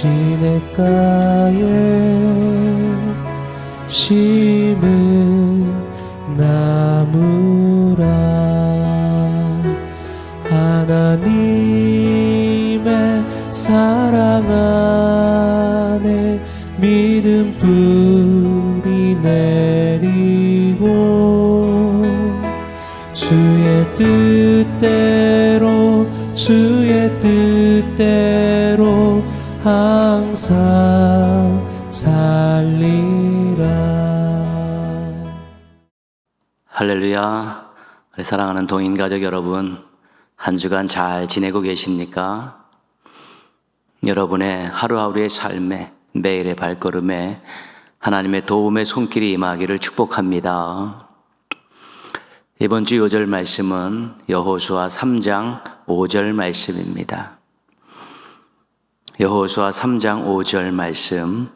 시냇가에 심은 나무라. 하나님의 사랑 안에 믿음 뿌리 내리고 주의 뜻대로 항상 살리라. 할렐루야. 우리 사랑하는 동인가족 여러분, 한 주간 잘 지내고 계십니까? 여러분의 하루하루의 삶에, 매일의 발걸음에 하나님의 도움의 손길이 임하기를 축복합니다. 이번 주 요절 말씀은 여호수아 3장 5절 말씀입니다. 여호수아 3장 5절 말씀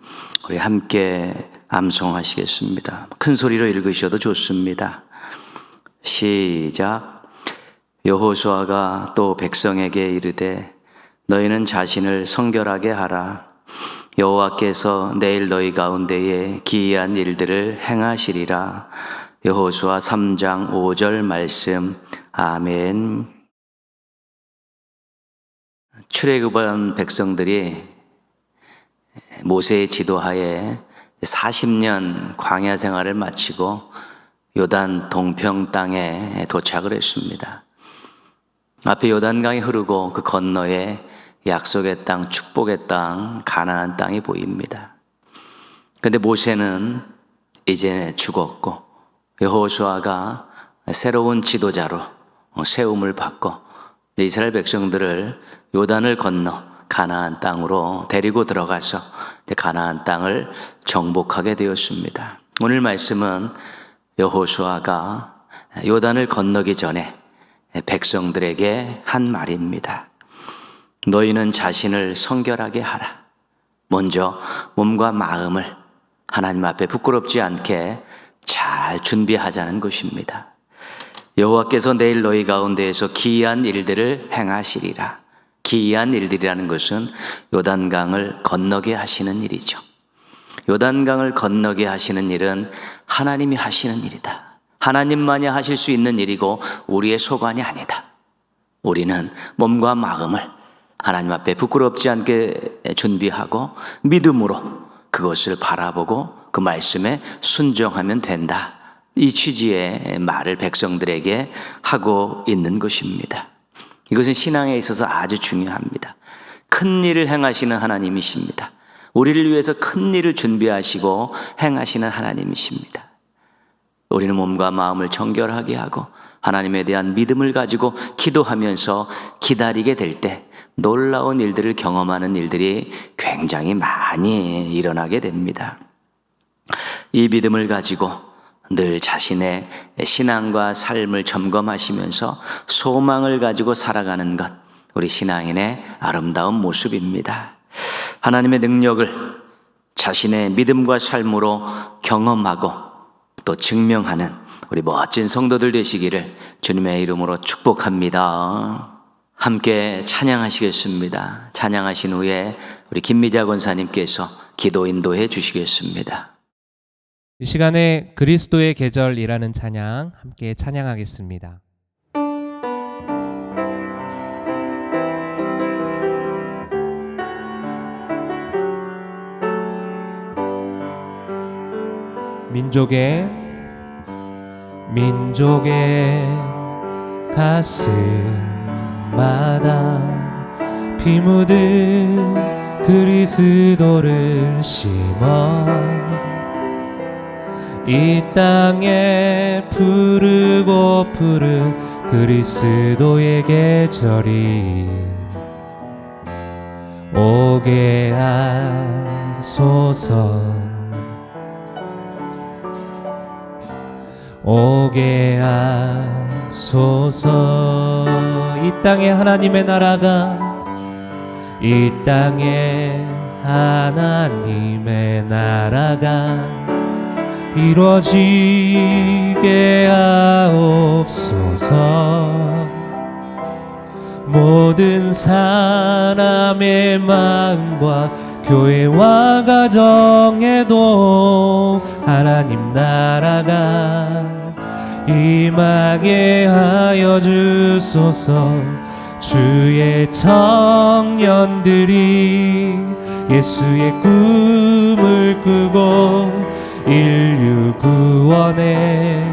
우리 함께 암송하시겠습니다. 큰 소리로 읽으셔도 좋습니다. 시작. 여호수아가 또 백성에게 이르되 너희는 자신을 성결하게 하라. 여호와께서 내일 너희 가운데에 기이한 일들을 행하시리라. 여호수아 3장 5절 말씀. 아멘. 출애굽한 백성들이 모세의 지도하에 40년 광야 생활을 마치고 요단 동평 땅에 도착을 했습니다. 앞에 요단강이 흐르고 그 건너에 약속의 땅, 축복의 땅, 가나안 땅이 보입니다. 그런데 모세는 이제 죽었고 여호수아가 새로운 지도자로 세움을 받고 이스라엘 백성들을 요단을 건너 가나안 땅으로 데리고 들어가서 가나안 땅을 정복하게 되었습니다. 오늘 말씀은 여호수아가 요단을 건너기 전에 백성들에게 한 말입니다. 너희는 자신을 성결하게 하라. 먼저 몸과 마음을 하나님 앞에 부끄럽지 않게 잘 준비하자는 것입니다. 여호와께서 내일 너희 가운데에서 기이한 일들을 행하시리라. 기이한 일들이라는 것은 요단강을 건너게 하시는 일이죠. 요단강을 건너게 하시는 일은 하나님이 하시는 일이다. 하나님만이 하실 수 있는 일이고 우리의 소관이 아니다. 우리는 몸과 마음을 하나님 앞에 부끄럽지 않게 준비하고 믿음으로 그것을 바라보고 그 말씀에 순종하면 된다. 이 취지의 말을 백성들에게 하고 있는 것입니다. 이것은 신앙에 있어서 아주 중요합니다. 큰 일을 행하시는 하나님이십니다. 우리를 위해서 큰 일을 준비하시고 행하시는 하나님이십니다. 우리는 몸과 마음을 정결하게 하고 하나님에 대한 믿음을 가지고 기도하면서 기다리게 될 때 놀라운 일들을 경험하는 일들이 굉장히 많이 일어나게 됩니다. 이 믿음을 가지고 늘 자신의 신앙과 삶을 점검하시면서 소망을 가지고 살아가는 것, 우리 신앙인의 아름다운 모습입니다. 하나님의 능력을 자신의 믿음과 삶으로 경험하고 또 증명하는 우리 멋진 성도들 되시기를 주님의 이름으로 축복합니다. 함께 찬양하시겠습니다. 찬양하신 후에 우리 김미자 권사님께서 기도 인도해 주시겠습니다. 이 시간에 그리스도의 계절이라는 찬양 함께 찬양하겠습니다. 민족의 가슴마다 피 묻은 그리스도를 심어 이 땅에 푸르고 푸른 그리스도의 계절이 오게 하소서. 오게 하소서. 이 땅에 하나님의 나라가 이 땅에 하나님의 나라가 이루어지게 하옵소서. 모든 사람의 마음과 교회와 가정에도 하나님 나라가 임하게 하여 주소서. 주의 청년들이 예수의 꿈을 꾸고 인류 구원의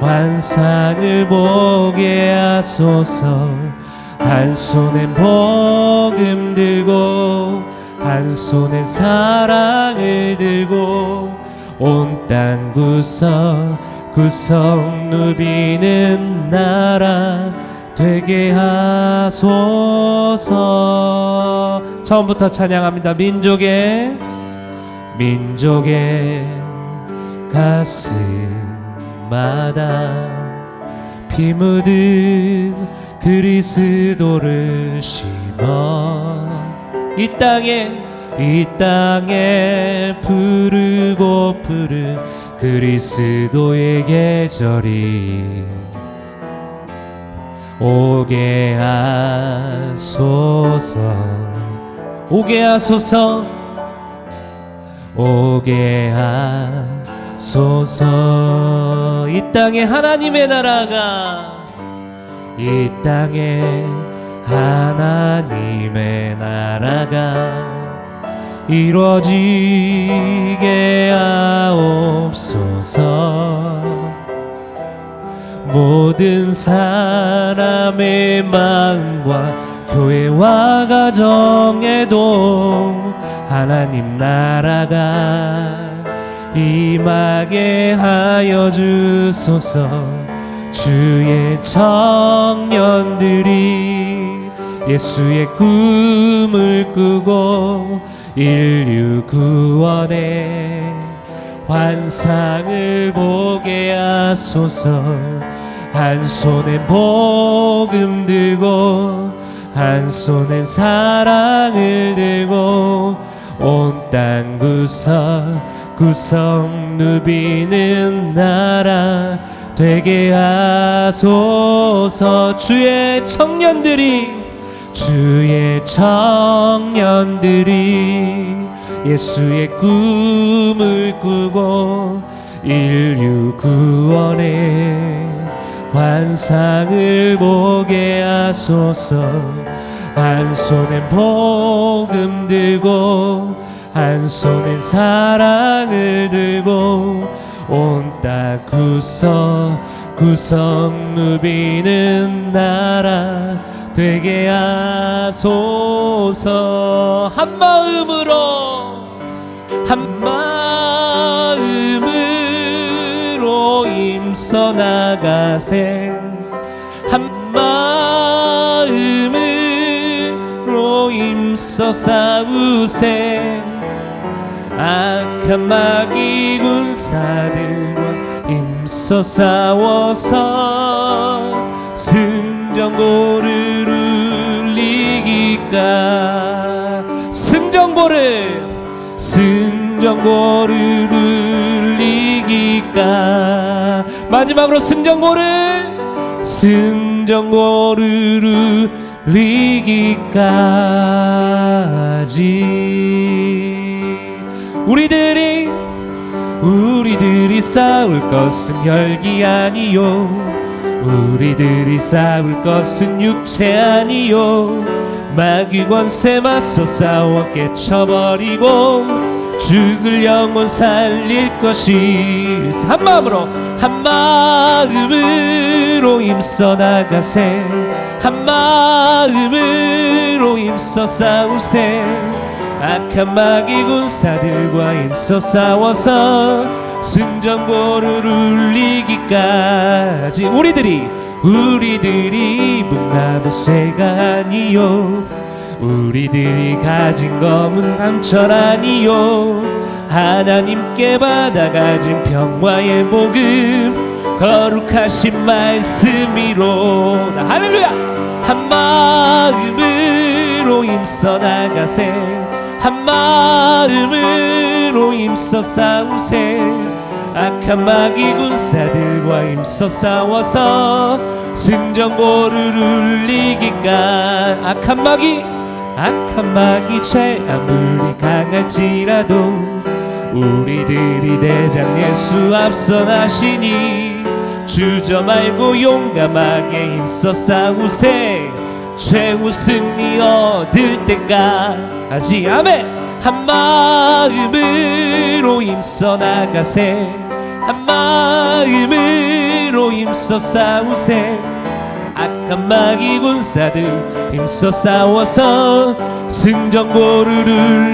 환상을 보게 하소서. 한 손엔 복음 들고 한 손엔 사랑을 들고 온 땅 구석 누비는 나라 되게 하소서. 처음부터 찬양합니다. 민족의 가슴마다 피 묻은 그리스도를 심어 이 땅에 부르고 푸른 그리스도의 계절이 오게 하소서. 오게 하소서. 오게 하소서. 이 땅에 하나님의 나라가 이 땅에 하나님의 나라가 이루어지게 하옵소서. 모든 사람의 마음과 교회와 가정에도 하나님 나라가 임하게 하여 주소서. 주의 청년들이 예수의 꿈을 꾸고 인류 구원의 환상을 보게 하소서. 한 손엔 복음 들고 한 손엔 사랑을 들고 온 땅 구석 누비는 나라 되게 하소서. 주의 청년들이 예수의 꿈을 꾸고 인류 구원의 환상을 보게 하소서. 한 손엔 복음 들고 한 손엔 사랑을 들고 온 땅 구석 누비는 나라 되게 하소서. 한 마음으로 힘써 나가세. 한 마음으로 힘써 싸우세. 악한 마귀 군사들과 힘써 싸워서 승전고를 울리기까. 승전고를 울리기까. 마지막으로 승전고를 울리기까지. 우리들이 싸울 것은 혈기 아니요. 우리들이 싸울 것은 육체 아니요. 마귀 권세 맞서 싸워 깨쳐버리고 죽을 영혼 살릴 것이. 한 마음으로 힘써 나가세. 한 마음으로 힘써 싸우세. 악한 마귀 군사들과 힘써 싸워서 승전고를 울리기까지. 우리들이 문나무 새가 아니요. 우리들이 가진 검은 강철 아니요. 하나님께 받아가진 평화의 복음 거룩하신 말씀이로다. 할렐루야. 한 마음으로 힘써 나가세. 한 마음으로 힘써 싸우세. 악한 마귀 군사들과 힘써 싸워서 승전고를 울리기까. 악한 마귀 죄 아무리 할지라도 우리들이 대장 예수 앞서 나시니 주저 말고 용감하게 힘써 싸우세 최후 승리 얻을 때까지 아멘. 한 마음으로 힘써 나가세 한 마음으로 힘써 싸우세 악한 마귀 군사들 힘써 싸워서 승전고를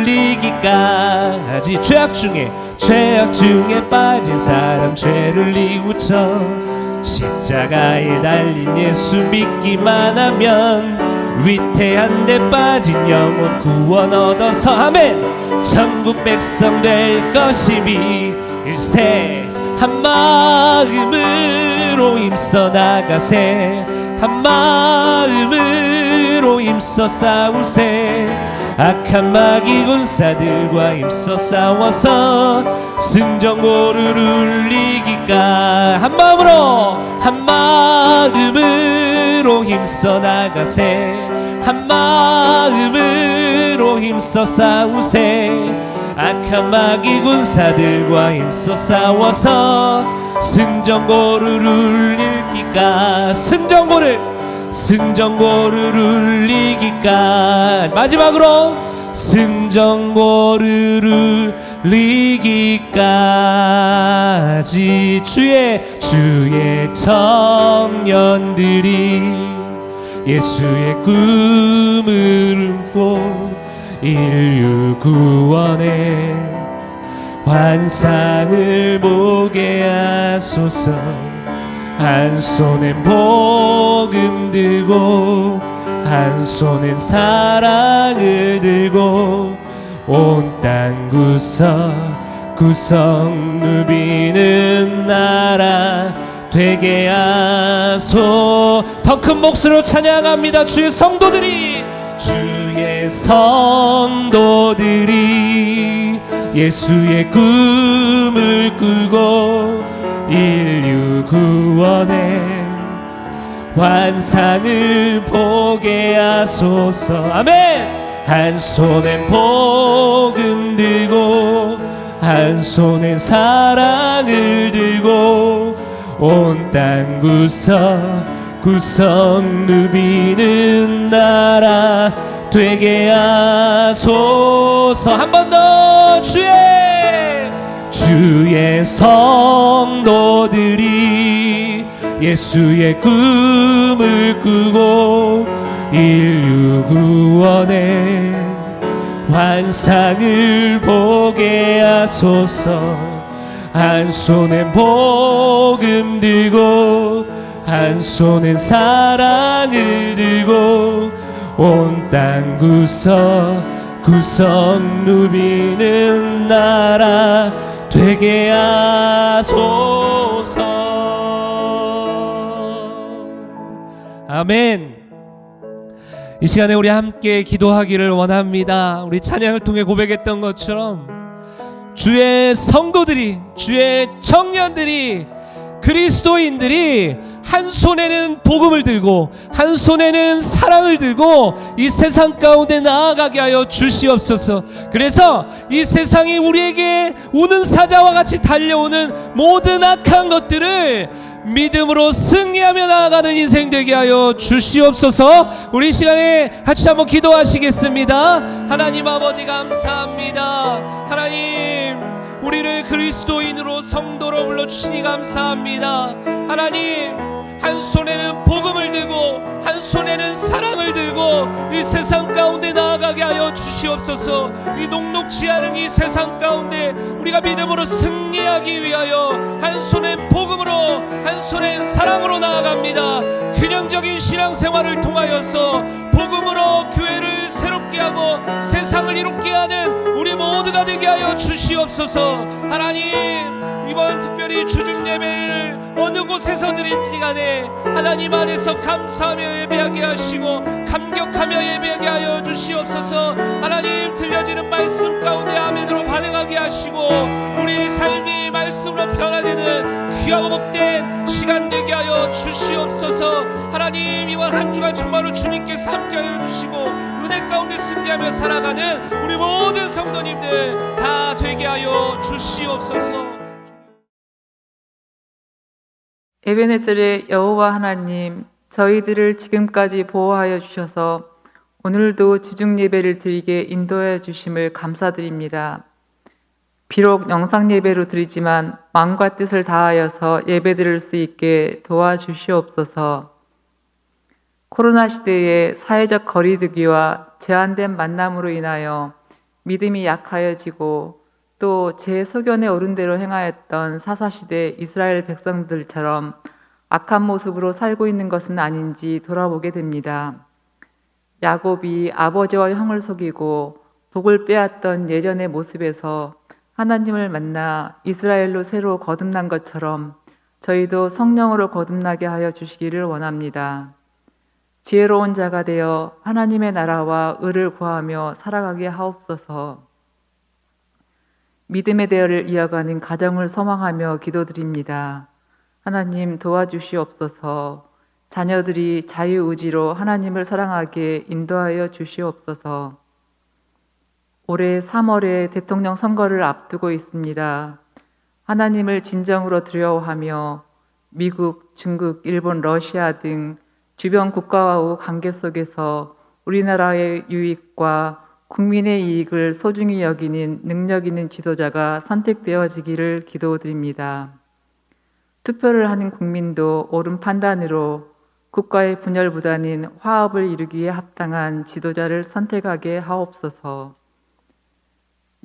울리기까지 죄악 중에 빠진 사람 죄를 뉘우쳐 십자가에 달린 예수 믿기만 하면 위태한 데 빠진 영혼 구원 얻어서 아멘 천국 백성 될 것이니 일세 한 마음으로 힘써 나가세 한 마음으로 힘써 싸우세 악한 마귀 군사들과 힘써 싸워서 승전고를 울리기까 한 마음으로 힘써 나가세 한 마음으로 힘써 싸우세 악한 마귀 군사들과 힘써 싸워서 승전고를 울리기까 승전고를 울리기까 마지막으로 승전고를 울리기까지 주의 청년들이 예수의 꿈을 품고 인류 구원의 환상을 보게 하소서 한 손엔 복음 들고 한 손엔 사랑을 들고 온 땅 구석 누비는 나라 되게 하소 더 큰 목소리로 찬양합니다. 주의 성도들이 예수의 꿈을 꾸고 인류 구원의 환상을 보게 하소서 아멘. 한 손엔 복음 들고 한 손엔 사랑을 들고 온 땅 구석 누비는 나라 되게 하소서 한 번 더 주의 성도들이 예수의 꿈을 꾸고 인류 구원의 환상을 보게 하소서 한 손엔 복음 들고 한 손엔 사랑을 들고 온 땅 구석 누비는 나라 되게 하소서 아멘. 이 시간에 우리 함께 기도하기를 원합니다. 우리 찬양을 통해 고백했던 것처럼 주의 성도들이 주의 청년들이 그리스도인들이 한 손에는 복음을 들고 한 손에는 사랑을 들고 이 세상 가운데 나아가게 하여 주시옵소서. 그래서 이 세상이 우리에게 우는 사자와 같이 달려오는 모든 악한 것들을 믿음으로 승리하며 나아가는 인생 되게 하여 주시옵소서. 우리 시간에 같이 한번 기도하시겠습니다. 하나님 아버지 감사합니다. 하나님 우리를 그리스도인으로 성도로 불러주시니 감사합니다. 하나님 한 손에는 복음을 들고 한 손에는 사랑을 들고 이 세상 가운데 나아가게 하여 주시옵소서. 이 녹록지 않은 이 세상 가운데 우리가 믿음으로 승리하기 위하여 한 손엔 복음으로 한 손엔 사랑으로 나아갑니다. 균형적인 신앙생활을 통하여서 복음으로 교회를 새롭게 하고 세상을 이롭게 하는 우리 모두가 되게 하여 주시옵소서. 하나님 이번 특별히 주중 예배를 어느 곳에서 드린지 간에 하나님 안에서 감사하며 예배하게 하시고 감격하며 예배하게 하여 주시옵소서. 하나님 들려지는 말씀 가운데 아멘으로 반응하게 하시고 우리의 삶이 말씀으로 변화되는 귀하고 복된 시간 되게 하여 주시옵소서. 하나님 이번 한 주간 정말로 주님께서 함께 하여 주시고 은혜 가운데 승리하며 살아가는 우리 모든 성도님들 다 되게 하여 주시옵소서. 에베네셀의 여호와 하나님, 저희들을 지금까지 보호하여 주셔서 오늘도 주중 예배를 드리게 인도하여 주심을 감사드립니다. 비록 영상 예배로 드리지만 마음과 뜻을 다하여서 예배 드릴 수 있게 도와주시옵소서. 코로나 시대의 사회적 거리두기와 제한된 만남으로 인하여 믿음이 약하여지고 또 제 소견에 오른 대로 행하였던 사사시대 이스라엘 백성들처럼 악한 모습으로 살고 있는 것은 아닌지 돌아보게 됩니다. 야곱이 아버지와 형을 속이고 복을 빼앗던 예전의 모습에서 하나님을 만나 이스라엘로 새로 거듭난 것처럼 저희도 성령으로 거듭나게 하여 주시기를 원합니다. 지혜로운 자가 되어 하나님의 나라와 의를 구하며 살아가게 하옵소서. 믿음의 대열을 이어가는 가정을 소망하며 기도드립니다. 하나님 도와주시옵소서. 자녀들이 자유의지로 하나님을 사랑하게 인도하여 주시옵소서. 올해 3월에 대통령 선거를 앞두고 있습니다. 하나님을 진정으로 두려워하며 미국, 중국, 일본, 러시아 등 주변 국가와의 관계 속에서 우리나라의 유익과 국민의 이익을 소중히 여기는 능력 있는 지도자가 선택되어지기를 기도드립니다. 투표를 하는 국민도 옳은 판단으로 국가의 분열보다는 화합을 이루기에 합당한 지도자를 선택하게 하옵소서.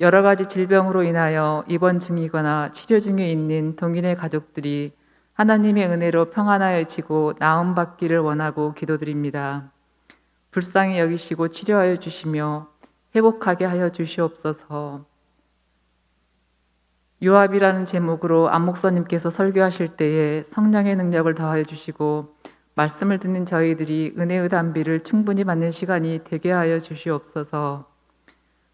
여러 가지 질병으로 인하여 입원 중이거나 치료 중에 있는 동인의 가족들이 하나님의 은혜로 평안하여지고 나음받기를 원하고 기도드립니다. 불쌍히 여기시고 치료하여 주시며 회복하게 하여 주시옵소서. 요압이라는 제목으로 안 목사님께서 설교하실 때에 성령의 능력을 더하여 주시고 말씀을 듣는 저희들이 은혜의 담비를 충분히 받는 시간이 되게 하여 주시옵소서.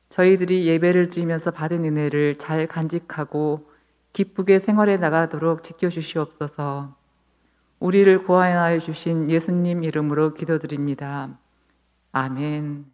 저희들이 예배를 드리면서 받은 은혜를 잘 간직하고 기쁘게 생활해 나가도록 지켜주시옵소서. 우리를 구원하여 주신 예수님 이름으로 기도드립니다. 아멘.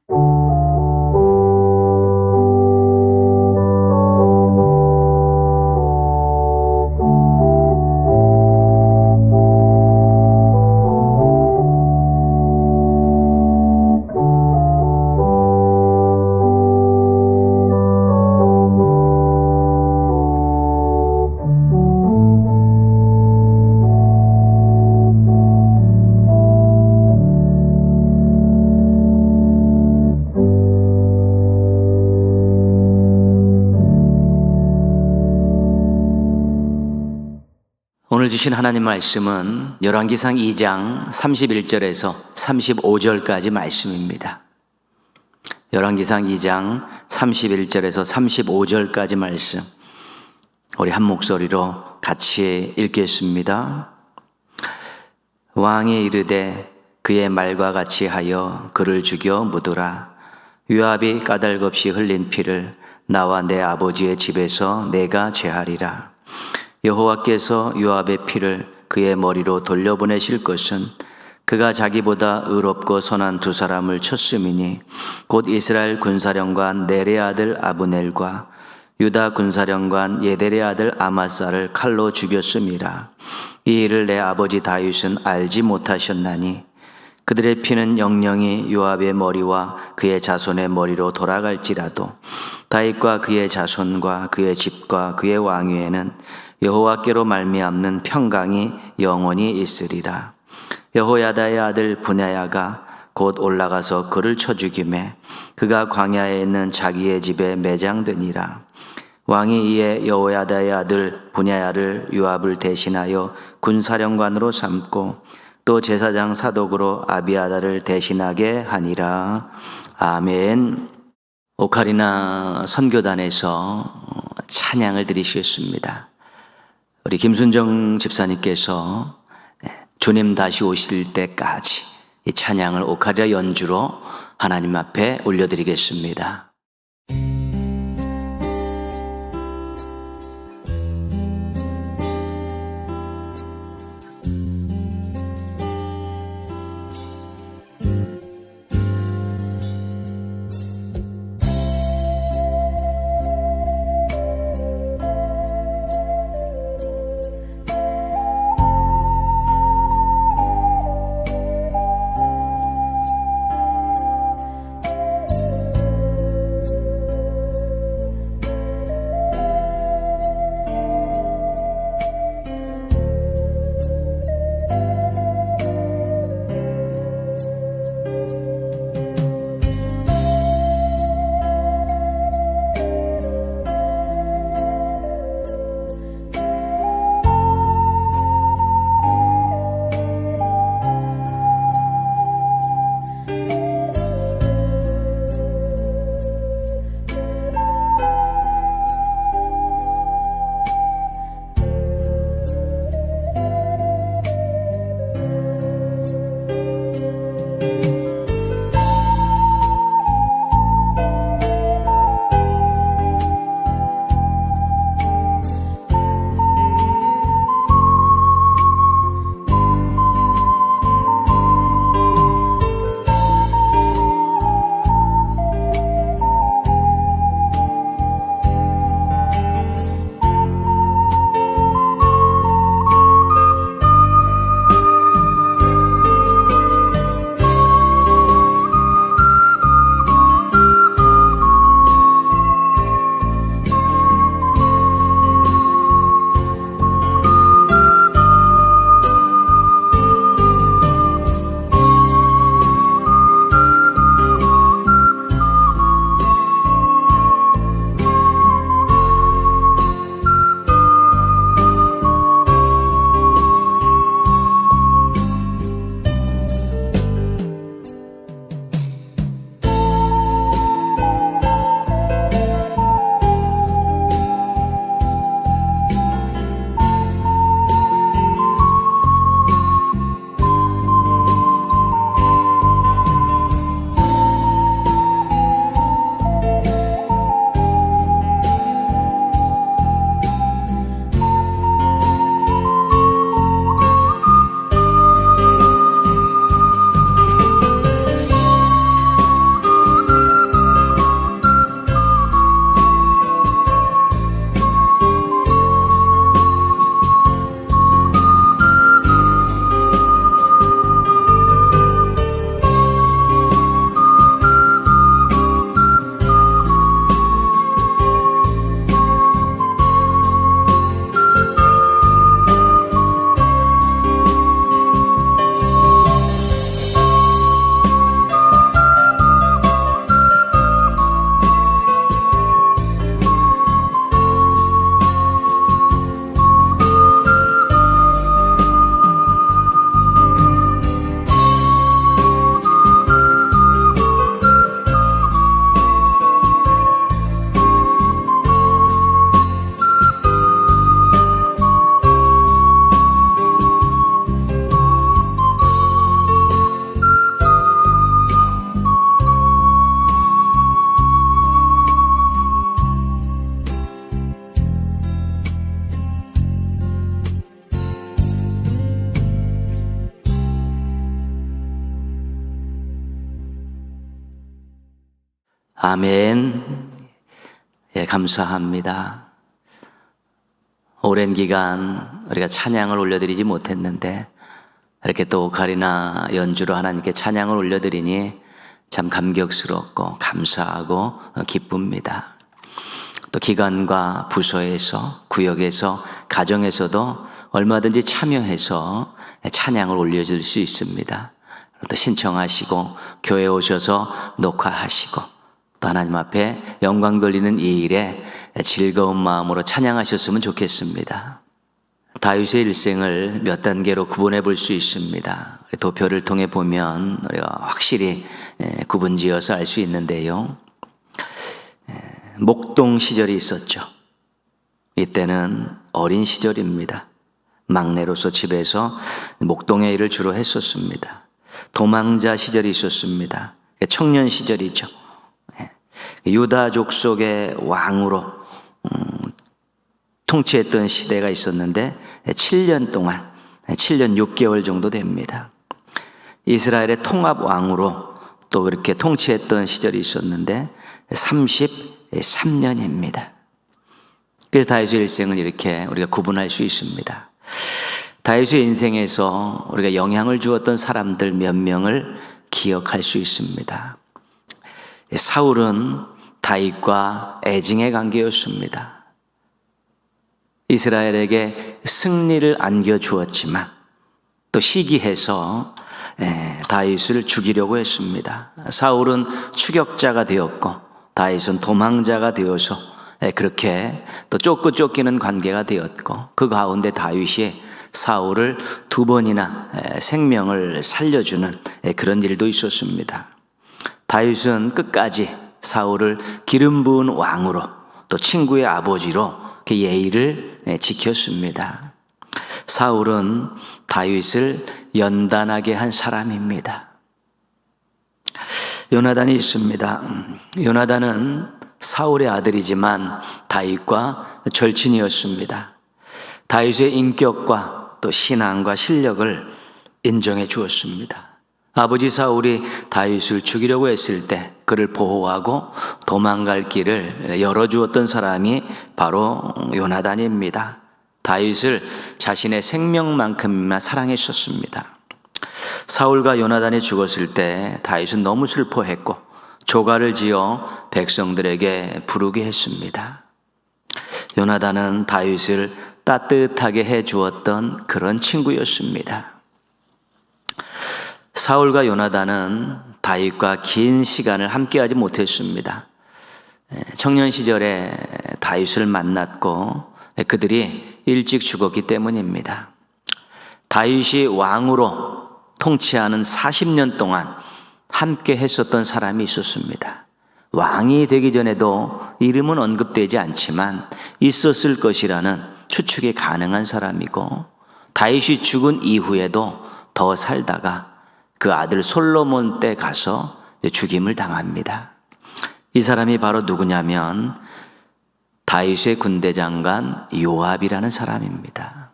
오늘 주신 하나님 말씀은 열왕기상 2장 31절에서 35절까지 말씀입니다. 열왕기상 2장 31절에서 35절까지 말씀, 우리 한 목소리로 같이 읽겠습니다. 왕이 이르되 그의 말과 같이 하여 그를 죽여 묻으라. 요압이 까닭없이 흘린 피를 나와 내 아버지의 집에서 내가 제하리라. 여호와께서 요압의 피를 그의 머리로 돌려보내실 것은 그가 자기보다 의롭고 선한 두 사람을 쳤음이니 곧 이스라엘 군사령관 넬의 아들 아브넬과 유다 군사령관 예델의 아들 아마사를 칼로 죽였음이라. 이 일을 내 아버지 다윗은 알지 못하셨나니 그들의 피는 영영이 요압의 머리와 그의 자손의 머리로 돌아갈지라도 다윗과 그의 자손과 그의 집과 그의 왕위에는 여호와께로 말미암는 평강이 영원히 있으리라. 여호야다의 아들 분야야가 곧 올라가서 그를 쳐 죽이매 그가 광야에 있는 자기의 집에 매장되니라. 왕이 이에 여호야다의 아들 분야야를 요압을 대신하여 군사령관으로 삼고 또 제사장 사독으로 아비아다를 대신하게 하니라. 아멘. 오카리나 선교단에서 찬양을 드리시겠습니다. 우리 김순정 집사님께서 주님 다시 오실 때까지 이 찬양을 오카리나 연주로 하나님 앞에 올려드리겠습니다. 아멘. 예, 감사합니다. 오랜 기간 우리가 찬양을 올려드리지 못했는데 이렇게 또 오카리나 연주로 하나님께 찬양을 올려드리니 참 감격스럽고 감사하고 기쁩니다. 또 기관과 부서에서, 구역에서, 가정에서도 얼마든지 참여해서 찬양을 올려줄 수 있습니다. 또 신청하시고 교회에 오셔서 녹화하시고 또 하나님 앞에 영광 돌리는 이 일에 즐거운 마음으로 찬양하셨으면 좋겠습니다. 다윗의 일생을 몇 단계로 구분해 볼 수 있습니다. 도표를 통해 보면 우리가 확실히 구분지어서 알 수 있는데요. 목동 시절이 있었죠. 이때는 어린 시절입니다. 막내로서 집에서 목동의 일을 주로 했었습니다. 도망자 시절이 있었습니다. 청년 시절이죠. 유다족 속의 왕으로 통치했던 시대가 있었는데 7년 동안 7년 6개월 정도 됩니다. 이스라엘의 통합왕으로 또 그렇게 통치했던 시절이 있었는데 33년입니다. 그래서 다윗의 일생을 이렇게 우리가 구분할 수 있습니다. 다윗의 인생에서 우리가 영향을 주었던 사람들 몇 명을 기억할 수 있습니다. 사울은 다윗과 애증의 관계였습니다. 이스라엘에게 승리를 안겨주었지만 또 시기해서 다윗을 죽이려고 했습니다. 사울은 추격자가 되었고 다윗은 도망자가 되어서 그렇게 또 쫓기는 관계가 되었고 그 가운데 다윗이 사울을 2번이나 생명을 살려주는 그런 일도 있었습니다. 다윗은 끝까지 사울을 기름 부은 왕으로 또 친구의 아버지로 그 예의를 지켰습니다. 사울은 다윗을 연단하게 한 사람입니다. 요나단이 있습니다. 요나단은 사울의 아들이지만 다윗과 절친이었습니다. 다윗의 인격과 또 신앙과 실력을 인정해 주었습니다. 아버지 사울이 다윗을 죽이려고 했을 때 그를 보호하고 도망갈 길을 열어주었던 사람이 바로 요나단입니다. 다윗을 자신의 생명만큼이나 사랑했었습니다. 사울과 요나단이 죽었을 때 다윗은 너무 슬퍼했고 조가를 지어 백성들에게 부르게 했습니다. 요나단은 다윗을 따뜻하게 해주었던 그런 친구였습니다. 사울과 요나단은 다윗과 긴 시간을 함께하지 못했습니다. 청년 시절에 다윗을 만났고 그들이 일찍 죽었기 때문입니다. 다윗이 왕으로 통치하는 40년 동안 함께 했었던 사람이 있었습니다. 왕이 되기 전에도 이름은 언급되지 않지만 있었을 것이라는 추측이 가능한 사람이고 다윗이 죽은 이후에도 더 살다가 그 아들 솔로몬 때 가서 죽임을 당합니다. 이 사람이 바로 누구냐면 다윗의 군대 장관 요압이라는 사람입니다.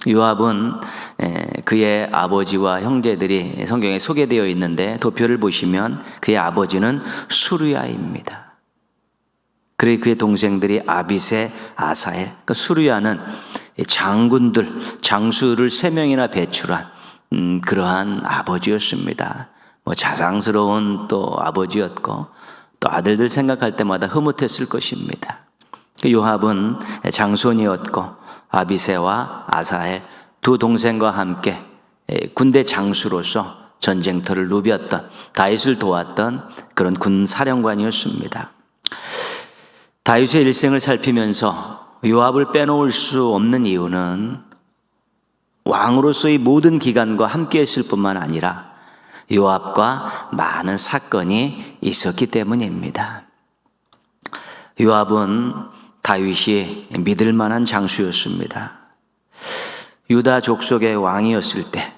요압은 그의 아버지와 형제들이 성경에 소개되어 있는데 도표를 보시면 그의 아버지는 수르야입니다. 그리고 그의 동생들이 아비세, 아사엘. 그러니까 수르야는 장군들, 장수를 3명이나 배출한 그러한 아버지였습니다. 자상스러운 또 아버지였고 또 아들들 생각할 때마다 흐뭇했을 것입니다. 요압은 장손이었고 아비세와 아사엘 2 동생과 함께 군대 장수로서 전쟁터를 누볐던 다윗을 도왔던 그런 군 사령관이었습니다. 다윗의 일생을 살피면서 요압을 빼놓을 수 없는 이유는 왕으로서의 모든 기간과 함께 했을 뿐만 아니라 요압과 많은 사건이 있었기 때문입니다. 요압은 다윗이 믿을 만한 장수였습니다. 유다 족속의 왕이었을 때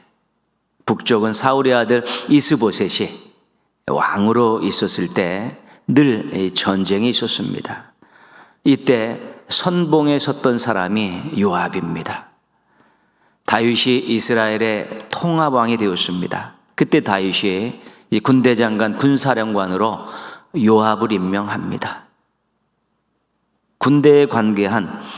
북쪽은 사울의 아들 이스보셋이 왕으로 있었을 때 늘 전쟁이 있었습니다. 이때 선봉에 섰던 사람이 요압입니다. 다윗이 이스라엘의 통합왕이 되었습니다. 그때 다윗이 이 군대 장관 군사령관으로 요압을 임명합니다. 군대에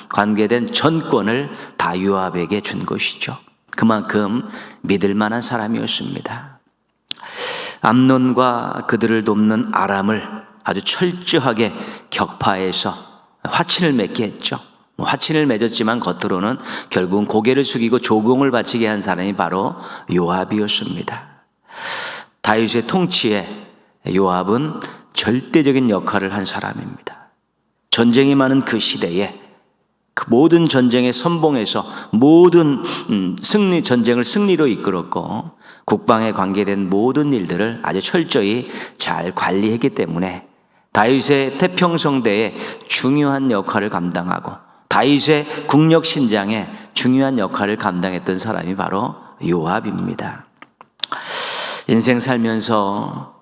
관계된 전권을 다 요압에게 준 것이죠. 그만큼 믿을 만한 사람이었습니다. 암논과 그들을 돕는 아람을 아주 철저하게 격파해서 화친을 맺게 했죠. 화친을 맺었지만 겉으로는 결국은 고개를 숙이고 조공을 바치게 한 사람이 바로 요압이었습니다. 다윗의 통치에 요압은 절대적인 역할을 한 사람입니다. 전쟁이 많은 시대에 그 모든 전쟁의 선봉에서 모든 전쟁을 승리로 이끌었고 국방에 관계된 모든 일들을 아주 철저히 잘 관리했기 때문에 다윗의 태평성대에 중요한 역할을 감당하고 다윗의 국력 신장에 중요한 역할을 감당했던 사람이 바로 요압입니다. 인생 살면서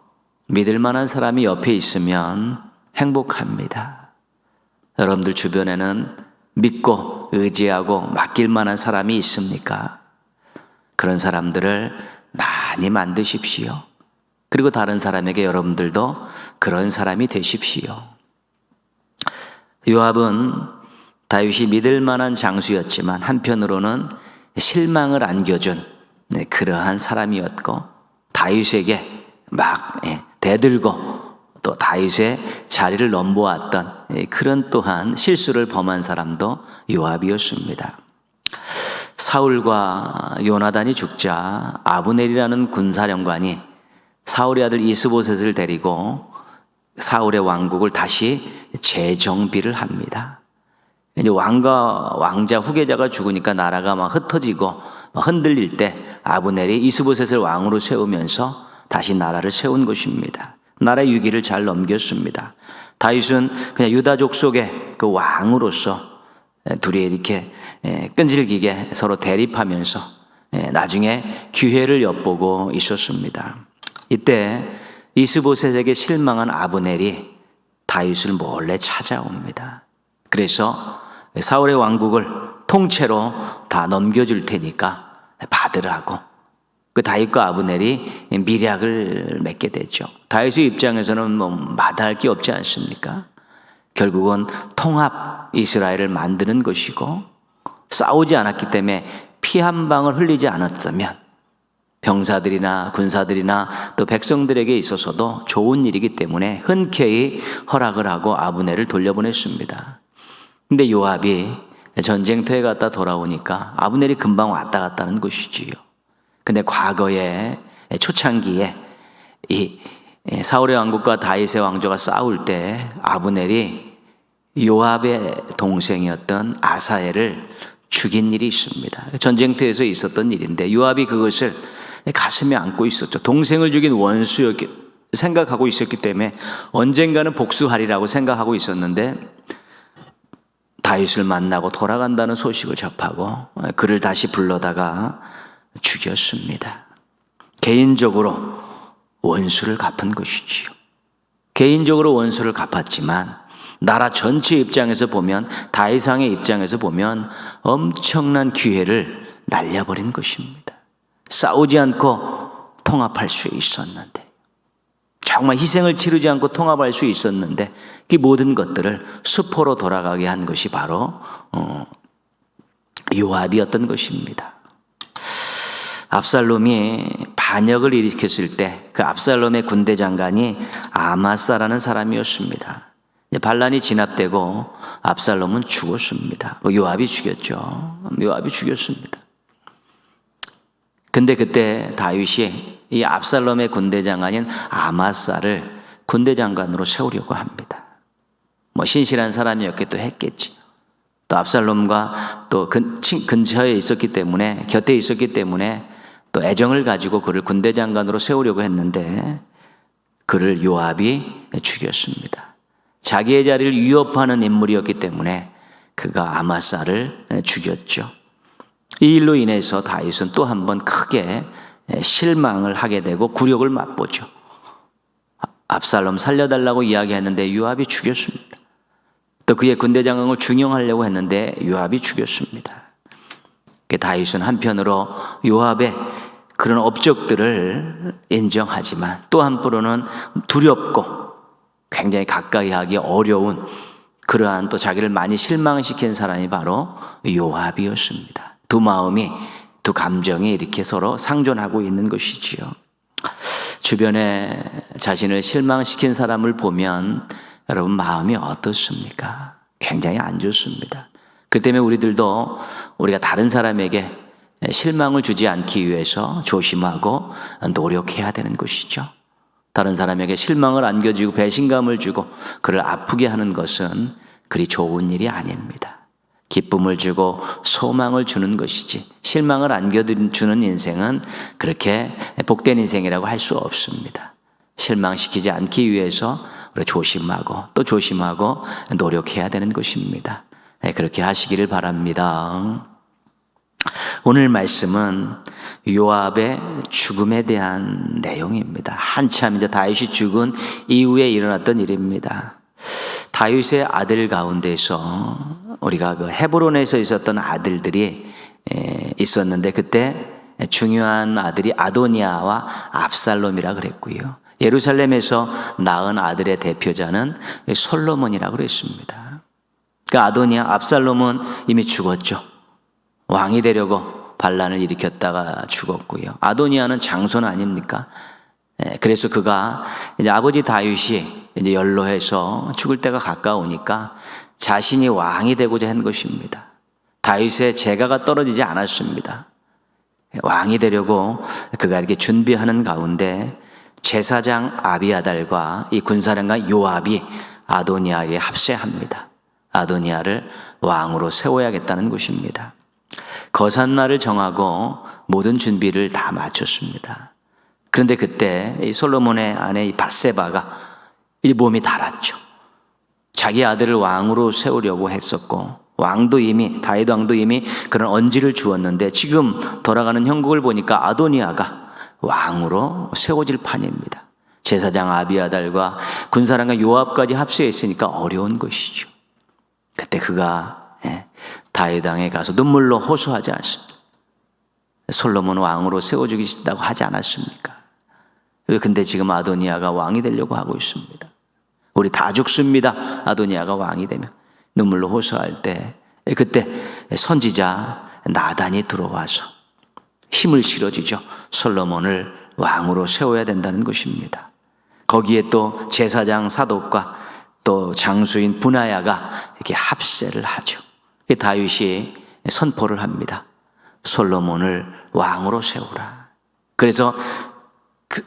믿을 만한 사람이 옆에 있으면 행복합니다. 여러분들 주변에는 믿고 의지하고 맡길 만한 사람이 있습니까? 그런 사람들을 많이 만드십시오. 그리고 다른 사람에게 여러분들도 그런 사람이 되십시오. 요압은 다윗이 믿을 만한 장수였지만 한편으로는 실망을 안겨준 그러한 사람이었고 다윗에게 막 대들고 또 다윗의 자리를 넘보았던 그런 또한 실수를 범한 사람도 요압이었습니다. 사울과 요나단이 죽자 아브넬이라는 군사령관이 사울의 아들 이스보셋을 데리고 사울의 왕국을 다시 재정비를 합니다. 이제 왕자 후계자가 죽으니까 나라가 막 흩어지고 막 흔들릴 때 아브넬이 이스보셋을 왕으로 세우면서 다시 나라를 세운 것입니다. 나라의 위기를 잘 넘겼습니다. 다윗은 그냥 유다족 속의 그 왕으로서 둘이 이렇게 끈질기게 서로 대립하면서 나중에 기회를 엿보고 있었습니다. 이때 이스보셋에게 실망한 아브넬이 다윗을 몰래 찾아옵니다. 그래서 사울의 왕국을 통째로 다 넘겨줄 테니까 받으라고 그 다윗과 아브넬이 밀약을 맺게 되죠. 다윗의 입장에서는 마다할 게 없지 않습니까? 결국은 통합 이스라엘을 만드는 것이고 싸우지 않았기 때문에 피 한 방울 흘리지 않았다면 병사들이나 군사들이나 또 백성들에게 있어서도 좋은 일이기 때문에 흔쾌히 허락을 하고 아브넬을 돌려보냈습니다. 근데 요압이 전쟁터에 갔다 돌아오니까 아브넬이 금방 왔다 갔다는 것이지요. 근데 과거에 초창기에 이 사울의 왕국과 다윗의 왕조가 싸울 때 아브넬이 요압의 동생이었던 아사엘을 죽인 일이 있습니다. 전쟁터에서 있었던 일인데 요압이 그것을 가슴에 안고 있었죠. 동생을 죽인 원수였기 생각하고 있었기 때문에 언젠가는 복수하리라고 생각하고 있었는데 다윗을 만나고 돌아간다는 소식을 접하고 그를 다시 불러다가 죽였습니다. 개인적으로 원수를 갚은 것이지요. 개인적으로 원수를 갚았지만 나라 전체 입장에서 보면 다윗 왕의 입장에서 보면 엄청난 기회를 날려버린 것입니다. 싸우지 않고 통합할 수 있었는데 정말 희생을 치르지 않고 통합할 수 있었는데 그 모든 것들을 수포로 돌아가게 한 것이 바로 요압이었던 것입니다. 압살롬이 반역을 일으켰을 때 그 압살롬의 군대 장관이 아마사라는 사람이었습니다. 반란이 진압되고 압살롬은 죽었습니다. 요압이 죽였죠. 요압이 죽였습니다. 근데 그때 다윗이 이 압살롬의 군대 장관인 아마사를 군대 장관으로 세우려고 합니다. 신실한 사람이었기도 했겠지. 또 압살롬과 또 근처에 있었기 때문에 곁에 있었기 때문에 또 애정을 가지고 그를 군대 장관으로 세우려고 했는데 그를 요압이 죽였습니다. 자기의 자리를 위협하는 인물이었기 때문에 그가 아마사를 죽였죠. 이 일로 인해서 다윗은 또 한 번 크게 실망을 하게 되고 굴욕을 맛보죠. 압살롬 살려달라고 이야기했는데 요압이 죽였습니다. 또 그의 군대 장관을 중용하려고 했는데 요압이 죽였습니다. 다윗은 한편으로 요압의 그런 업적들을 인정하지만 또 한편으로는 두렵고 굉장히 가까이 하기 어려운 그러한 또 자기를 많이 실망시킨 사람이 바로 요압이었습니다. 두 마음이, 두 감정이 이렇게 서로 상존하고 있는 것이지요. 주변에 자신을 실망시킨 사람을 보면 여러분 마음이 어떻습니까? 굉장히 안 좋습니다. 그 때문에 우리가 다른 사람에게 실망을 주지 않기 위해서 조심하고 노력해야 되는 것이죠. 다른 사람에게 실망을 안겨주고 배신감을 주고 그를 아프게 하는 것은 그리 좋은 일이 아닙니다. 기쁨을 주고 소망을 주는 것이지 실망을 안겨주는 인생은 그렇게 복된 인생이라고 할 수 없습니다. 실망시키지 않기 위해서 우리 조심하고 또 조심하고 노력해야 되는 것입니다. 그렇게 하시기를 바랍니다. 오늘 말씀은 요압의 죽음에 대한 내용입니다. 한참 이제 다윗이 죽은 이후에 일어났던 일입니다. 다윗의 아들 가운데서 우리가 그 헤브론에서 있었던 아들들이 있었는데 그때 중요한 아들이 아도니아와 압살롬이라 그랬고요. 예루살렘에서 낳은 아들의 대표자는 솔로몬이라고 그랬습니다. 그 아도니아, 압살롬은 이미 죽었죠. 왕이 되려고 반란을 일으켰다가 죽었고요. 아도니아는 장손 아닙니까? 그래서 그가 이제 아버지 다윗이 이제 연로해서 죽을 때가 가까우니까 자신이 왕이 되고자 한 것입니다. 다윗의 재가가 떨어지지 않았습니다. 왕이 되려고 그가 이렇게 준비하는 가운데 제사장 아비아달과 이 군사령관 요압이 아도니아에게 합세합니다. 아도니아를 왕으로 세워야겠다는 것입니다. 거산날을 정하고 모든 준비를 다 마쳤습니다. 그런데 그때 이 솔로몬의 아내 이 밧세바가 이 몸이 달았죠. 자기 아들을 왕으로 세우려고 했었고 다윗 왕도 이미 그런 언지를 주었는데 지금 돌아가는 형국을 보니까 아도니아가 왕으로 세워질 판입니다. 제사장 아비아달과 군사령관 요압까지 합세했으니까 어려운 것이죠. 그때 그가 다윗 왕에 가서 눈물로 호소하지 않습니다. 솔로몬 왕으로 세워주겠다고 하지 않았습니까? 근데 지금 아도니아가 왕이 되려고 하고 있습니다. 우리 다 죽습니다. 아도니아가 왕이 되면. 눈물로 호소할 때 그때 선지자 나단이 들어와서 힘을 실어주죠. 솔로몬을 왕으로 세워야 된다는 것입니다. 거기에 또 제사장 사독과 또 장수인 분하야가 이렇게 합세를 하죠. 다윗이 선포를 합니다. 솔로몬을 왕으로 세우라. 그래서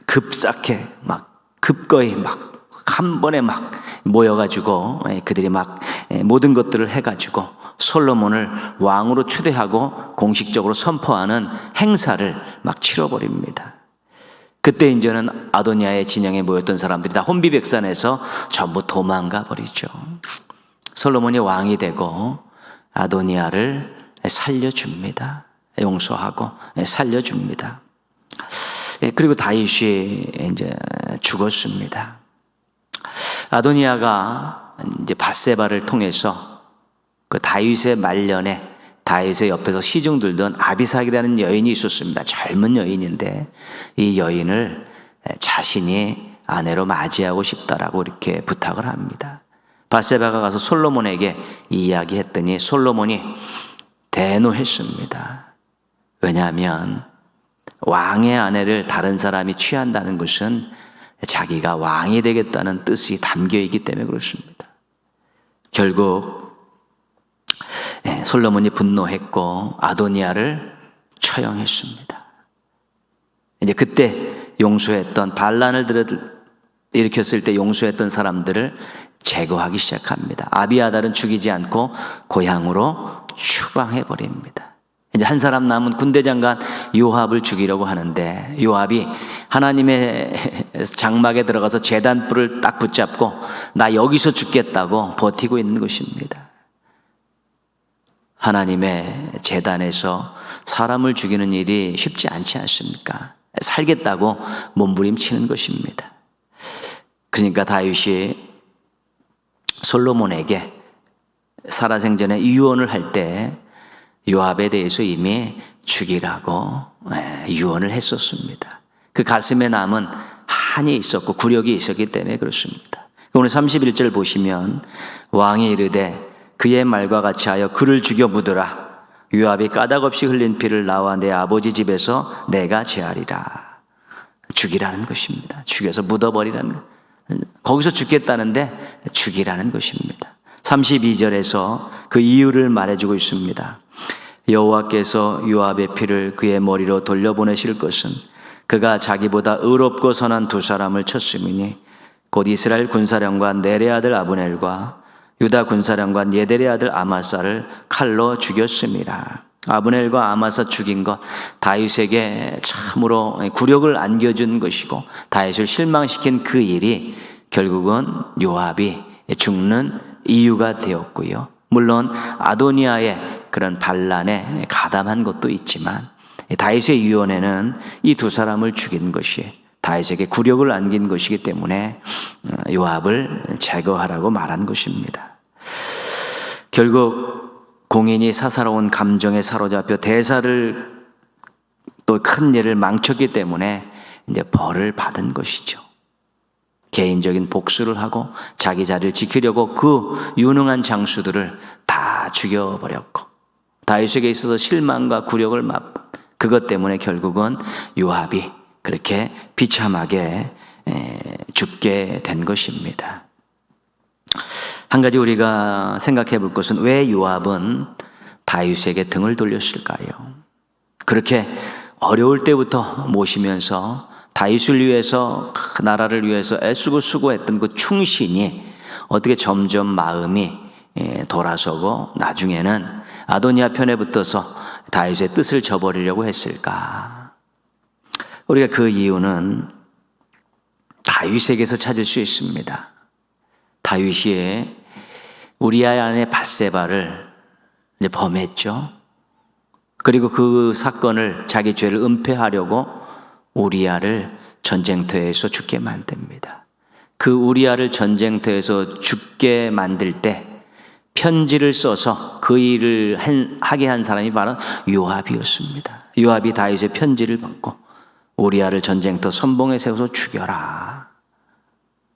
급삭해 급거이 한 번에 모여가지고 그들이 모든 것들을 해가지고 솔로몬을 왕으로 추대하고 공식적으로 선포하는 행사를 치러버립니다. 그때 이제는 아도니아의 진영에 모였던 사람들이 다 혼비백산해서 전부 도망가 버리죠. 솔로몬이 왕이 되고 아도니아를 살려줍니다. 용서하고 살려줍니다. 그리고 다윗이 이제 죽었습니다. 아도니아가 이제 밧세바를 통해서 그 다윗의 말년에 다윗의 옆에서 시중 들던 아비삭이라는 여인이 있었습니다. 젊은 여인인데 이 여인을 자신이 아내로 맞이하고 싶다라고 이렇게 부탁을 합니다. 밧세바가 가서 솔로몬에게 이야기했더니 솔로몬이 대노했습니다. 왜냐하면 왕의 아내를 다른 사람이 취한다는 것은 자기가 왕이 되겠다는 뜻이 담겨 있기 때문에 그렇습니다. 결국 솔로몬이 분노했고 아도니아를 처형했습니다. 이제 그때 용서했던 반란을 일으켰을 때 용서했던 사람들을 제거하기 시작합니다. 아비아달은 죽이지 않고 고향으로 추방해 버립니다. 이제 한 사람 남은 군대장관 요압을 죽이려고 하는데 요압이 하나님의 장막에 들어가서 제단불을 딱 붙잡고 나 여기서 죽겠다고 버티고 있는 것입니다. 하나님의 제단에서 사람을 죽이는 일이 쉽지 않지 않습니까? 살겠다고 몸부림치는 것입니다. 그러니까 다윗이 솔로몬에게 살아생전에 유언을 할 때 요압에 대해서 이미 죽이라고 유언을 했었습니다. 그 가슴에 남은 한이 있었고 굴욕이 있었기 때문에 그렇습니다. 오늘 31절 보시면 왕이 이르되 그의 말과 같이 하여 그를 죽여 묻으라. 요압이 까닭없이 흘린 피를 나와 내 아버지 집에서 내가 제하리라. 죽이라는 것입니다. 죽여서 묻어버리라는 것. 거기서 죽겠다는데 죽이라는 것입니다. 32절에서 그 이유를 말해주고 있습니다. 여호와께서 요압의 피를 그의 머리로 돌려보내실 것은 그가 자기보다 의롭고 선한 두 사람을 쳤음이니 곧 이스라엘 군사령관 넬의 아들 아브넬과 유다 군사령관 예델의 아들 아마사를 칼로 죽였음이라. 아브넬과 아마사 죽인 것, 다윗에게 참으로 굴욕을 안겨준 것이고 다윗을 실망시킨 그 일이 결국은 요압이 죽는 이유가 되었고요. 물론 아도니아의 그런 반란에 가담한 것도 있지만 다윗의 유언에는 이 두 사람을 죽인 것이 다윗에게 굴욕을 안긴 것이기 때문에 요압을 제거하라고 말한 것입니다. 결국 공인이 사사로운 감정에 사로잡혀 대사를 또 큰 일을 망쳤기 때문에 이제 벌을 받은 것이죠. 개인적인 복수를 하고 자기 자리를 지키려고 그 유능한 장수들을 다 죽여버렸고 다윗에게 있어서 실망과 굴욕을 그것 때문에 결국은 요압이 그렇게 비참하게 죽게 된 것입니다. 한 가지 우리가 생각해 볼 것은 왜 요압은 다윗에게 등을 돌렸을까요? 그렇게 어려울 때부터 모시면서 다윗을 위해서 그 나라를 위해서 애쓰고 수고했던 그 충신이 어떻게 점점 마음이 돌아서고 나중에는 아도니아 편에 붙어서 다윗의 뜻을 저버리려고 했을까? 우리가 그 이유는 다윗에게서 찾을 수 있습니다. 다윗이 우리아 아내 밧세바를 이제 범했죠. 그리고 그 사건을 자기 죄를 은폐하려고 우리아를 전쟁터에서 죽게 만듭니다. 그 우리아를 전쟁터에서 죽게 만들 때 편지를 써서 그 일을 하게 한 사람이 바로 요압이었습니다. 요압이 다윗의 편지를 받고 우리아를 전쟁터 선봉에 세워서 죽여라.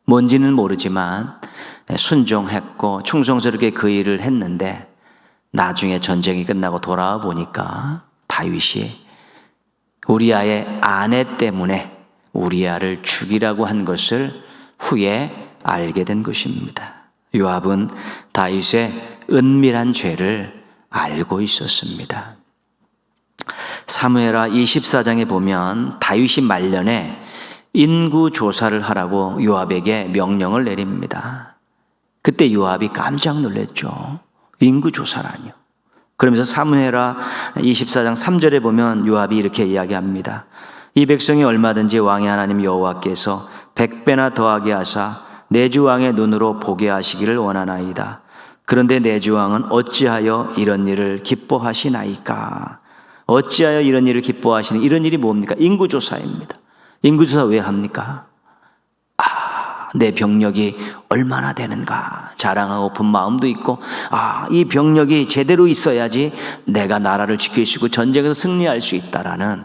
뭔지는 모르지만 순종했고 충성스럽게 그 일을 했는데 나중에 전쟁이 끝나고 돌아와 보니까 다윗이 우리아의 아내 때문에 우리아를 죽이라고 한 것을 후에 알게 된 것입니다. 요압은 다윗의 은밀한 죄를 알고 있었습니다. 사무엘하 24장에 보면 다윗이 말년에 인구 조사를 하라고 요압에게 명령을 내립니다. 그때 요압이 깜짝 놀랐죠. 인구 조사라뇨. 그러면서 사무엘하 24장 3절에 보면 요압이 이렇게 이야기합니다. 이 백성이 얼마든지 왕의 하나님 여호와께서 100배나 더하게 하사 내 주 왕의 눈으로 보게 하시기를 원하나이다. 그런데 내 주 왕은 어찌하여 이런 일을 기뻐하시나이까? 어찌하여 이런 일을 기뻐하시니? 이런 일이 뭡니까? 인구조사입니다. 인구조사 왜 합니까? 내 병력이 얼마나 되는가 자랑하고픈 마음도 있고 이 병력이 제대로 있어야지 내가 나라를 지킬 수 있고 전쟁에서 승리할 수 있다라는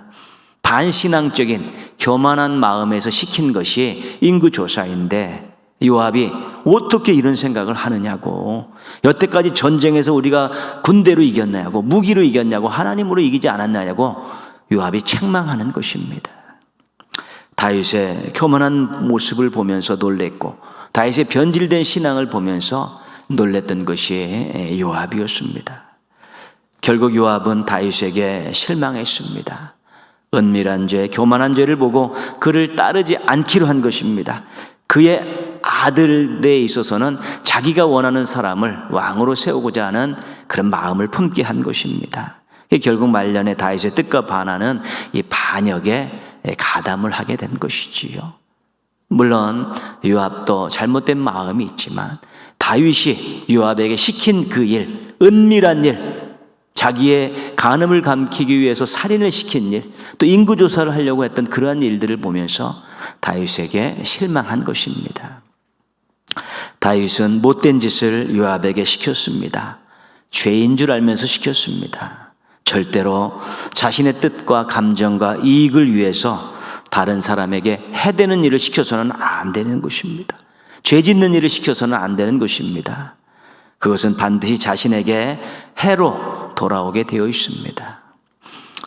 반신앙적인 교만한 마음에서 시킨 것이 인구조사인데 요압이 어떻게 이런 생각을 하느냐고, 여태까지 전쟁에서 우리가 군대로 이겼냐고, 무기로 이겼냐고, 하나님으로 이기지 않았냐고 요압이 책망하는 것입니다. 다윗의 교만한 모습을 보면서 놀랬고 다윗의 변질된 신앙을 보면서 놀랬던 것이 요압이었습니다. 결국 요압은 다윗에게 실망했습니다. 은밀한 죄, 교만한 죄를 보고 그를 따르지 않기로 한 것입니다. 그의 아들에 있어서는 자기가 원하는 사람을 왕으로 세우고자 하는 그런 마음을 품게 한 것입니다. 결국 말년에 다윗의 뜻과 반하는 이 반역에 가담을 하게 된 것이지요. 물론 요압도 잘못된 마음이 있지만 다윗이 요압에게 시킨 그 일, 은밀한 일, 자기의 간음을 감추기 위해서 살인을 시킨 일, 또 인구조사를 하려고 했던 그러한 일들을 보면서 다윗에게 실망한 것입니다. 다윗은 못된 짓을 요압에게 시켰습니다. 죄인 줄 알면서 시켰습니다. 절대로 자신의 뜻과 감정과 이익을 위해서 다른 사람에게 해되는 일을 시켜서는 안 되는 것입니다. 죄 짓는 일을 시켜서는 안 되는 것입니다. 그것은 반드시 자신에게 해로 돌아오게 되어 있습니다.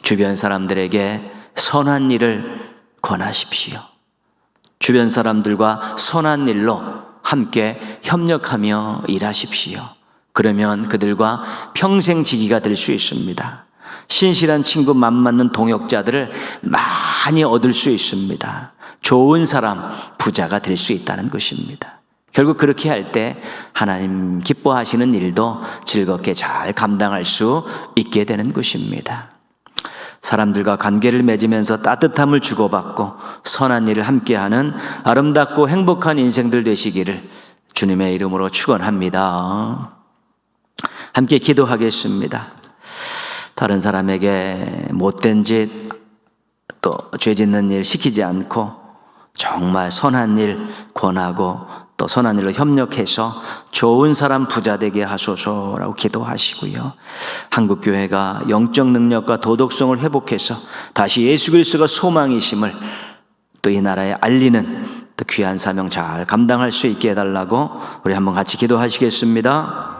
주변 사람들에게 선한 일을 권하십시오. 주변 사람들과 선한 일로 함께 협력하며 일하십시오. 그러면 그들과 평생 지기가 될 수 있습니다. 신실한 친구, 맘맞는 동역자들을 많이 얻을 수 있습니다. 좋은 사람, 부자가 될 수 있다는 것입니다. 결국 그렇게 할 때 하나님 기뻐하시는 일도 즐겁게 잘 감당할 수 있게 되는 것입니다. 사람들과 관계를 맺으면서 따뜻함을 주고받고 선한 일을 함께하는 아름답고 행복한 인생들 되시기를 주님의 이름으로 축원합니다. 함께 기도하겠습니다. 다른 사람에게 못된 짓, 또 죄 짓는 일 시키지 않고 정말 선한 일 권하고 또 선한 일로 협력해서 좋은 사람 부자 되게 하소서라고 기도하시고요. 한국교회가 영적 능력과 도덕성을 회복해서 다시 예수 그리스도가 소망이심을 또 이 나라에 알리는 또 귀한 사명 잘 감당할 수 있게 해달라고 우리 한번 같이 기도하시겠습니다.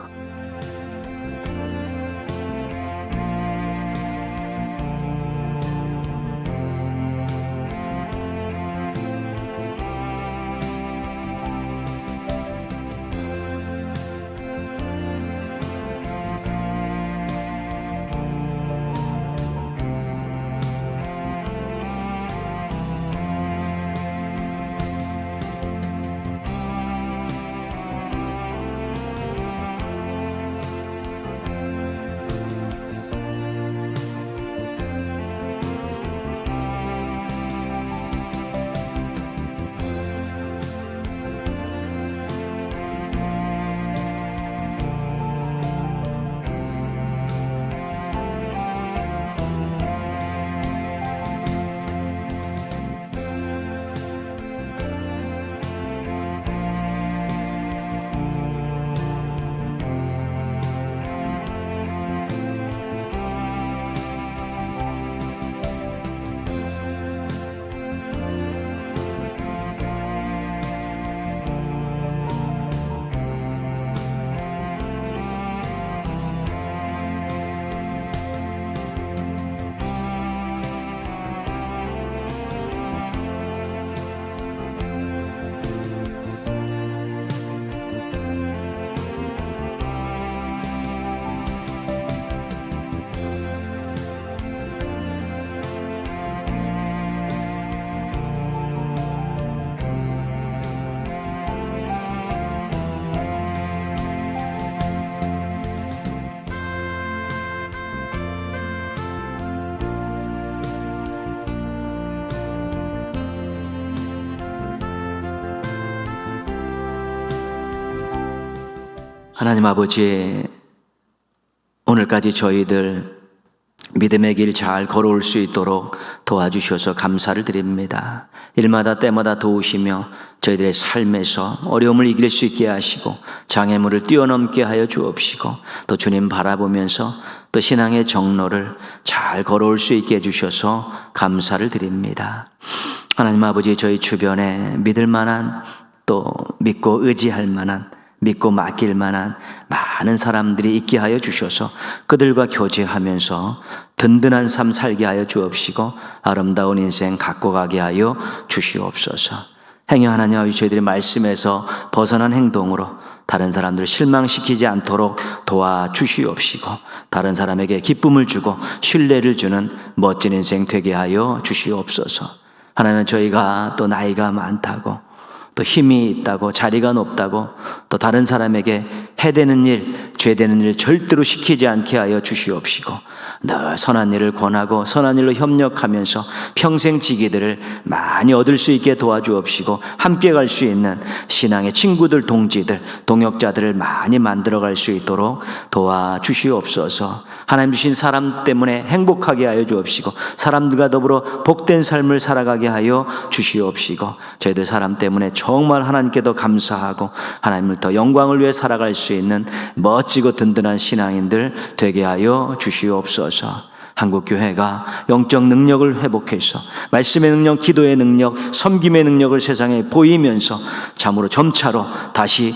하나님 아버지, 오늘까지 저희들 믿음의 길 잘 걸어올 수 있도록 도와주셔서 감사를 드립니다. 일마다 때마다 도우시며 저희들의 삶에서 어려움을 이길 수 있게 하시고 장애물을 뛰어넘게 하여 주옵시고 또 주님 바라보면서 또 신앙의 정로를 잘 걸어올 수 있게 해주셔서 감사를 드립니다. 하나님 아버지, 저희 주변에 믿을 만한 또 믿고 의지할 만한 믿고 맡길 만한 많은 사람들이 있게 하여 주셔서 그들과 교제하면서 든든한 삶 살게 하여 주옵시고 아름다운 인생 갖고 가게 하여 주시옵소서. 행여 하나님 아버지, 저희들이 말씀에서 벗어난 행동으로 다른 사람들을 실망시키지 않도록 도와주시옵시고 다른 사람에게 기쁨을 주고 신뢰를 주는 멋진 인생 되게 하여 주시옵소서. 하나님, 저희가 또 나이가 많다고 또 힘이 있다고 자리가 높다고 또 다른 사람에게 해되는 일, 죄되는 일 절대로 시키지 않게 하여 주시옵시고 늘 선한 일을 권하고 선한 일로 협력하면서 평생 지기들을 많이 얻을 수 있게 도와주옵시고 함께 갈 수 있는 신앙의 친구들, 동지들, 동역자들을 많이 만들어갈 수 있도록 도와주시옵소서. 하나님 주신 사람 때문에 행복하게 하여 주옵시고 사람들과 더불어 복된 삶을 살아가게 하여 주시옵시고 저희들 사람 때문에 정말 하나님께도 감사하고 하나님을 더 영광을 위해 살아갈 수 있는 멋지고 든든한 신앙인들 되게 하여 주시옵소서. 한국교회가 영적 능력을 회복해서 말씀의 능력, 기도의 능력, 섬김의 능력을 세상에 보이면서 참으로 점차로 다시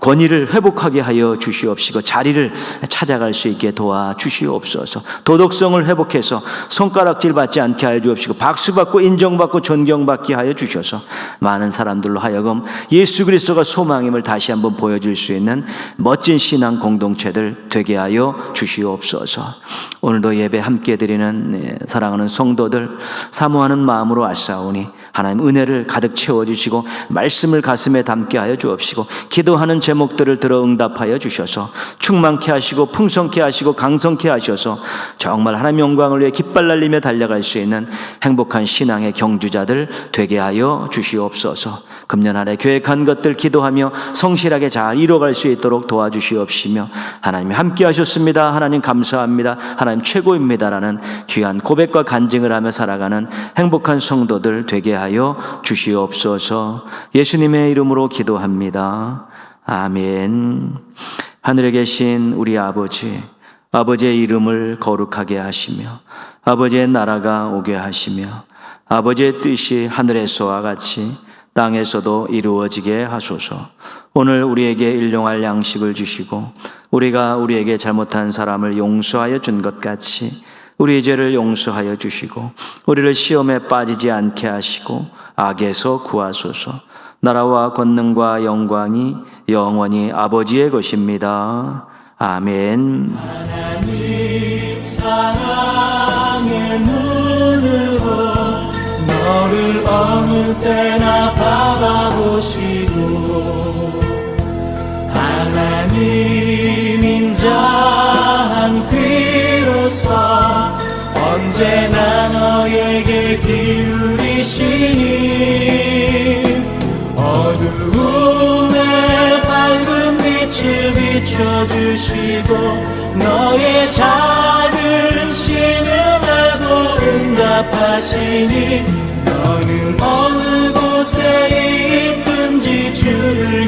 권위를 회복하게 하여 주시옵시고 자리를 찾아갈 수 있게 도와주시옵소서. 도덕성을 회복해서 손가락질 받지 않게 하여 주옵시고 박수받고 인정받고 존경받게 하여 주셔서 많은 사람들로 하여금 예수 그리스도가 소망임을 다시 한번 보여줄 수 있는 멋진 신앙 공동체들 되게 하여 주시옵소서. 오늘도 예배 함께 드리는 사랑하는 성도들 사모하는 마음으로 왔사오니 하나님 은혜를 가득 채워주시고 말씀을 가슴에 담게 하여 주옵시고 기도하는 제목들을 들어 응답하여 주셔서 충만케 하시고 풍성케 하시고 강성케 하셔서 정말 하나님 영광을 위해 깃발 날리며 달려갈 수 있는 행복한 신앙의 경주자들 되게 하여 주시옵소서. 금년 한 해 계획한 것들 기도하며 성실하게 잘 이뤄갈 수 있도록 도와주시옵시며 하나님이 함께 하셨습니다. 하나님 감사합니다. 하나님 최고입니다라는 귀한 고백과 간증을 하며 살아가는 행복한 성도들 되게 하여 주시옵소서. 예수님의 이름으로 기도합니다. 아멘. 하늘에 계신 우리 아버지, 아버지의 이름을 거룩하게 하시며 아버지의 나라가 오게 하시며 아버지의 뜻이 하늘에서와 같이 땅에서도 이루어지게 하소서. 오늘 우리에게 일용할 양식을 주시고 우리가 우리에게 잘못한 사람을 용서하여 준 것 같이 우리의 죄를 용서하여 주시고 우리를 시험에 빠지지 않게 하시고 악에서 구하소서. 나라와 권능과 영광이 영원히 아버지의 것입니다. 아멘. 하나님 사랑의 눈으로 너를 어느 때나 바라보시고 하나님 인자한 귀로서 언제나 너에게 기울이시니 어두움에 밝은 빛을 비춰주시고 너의 작은 신음에도 응답하시니 너는 어느 곳에 있든지 주를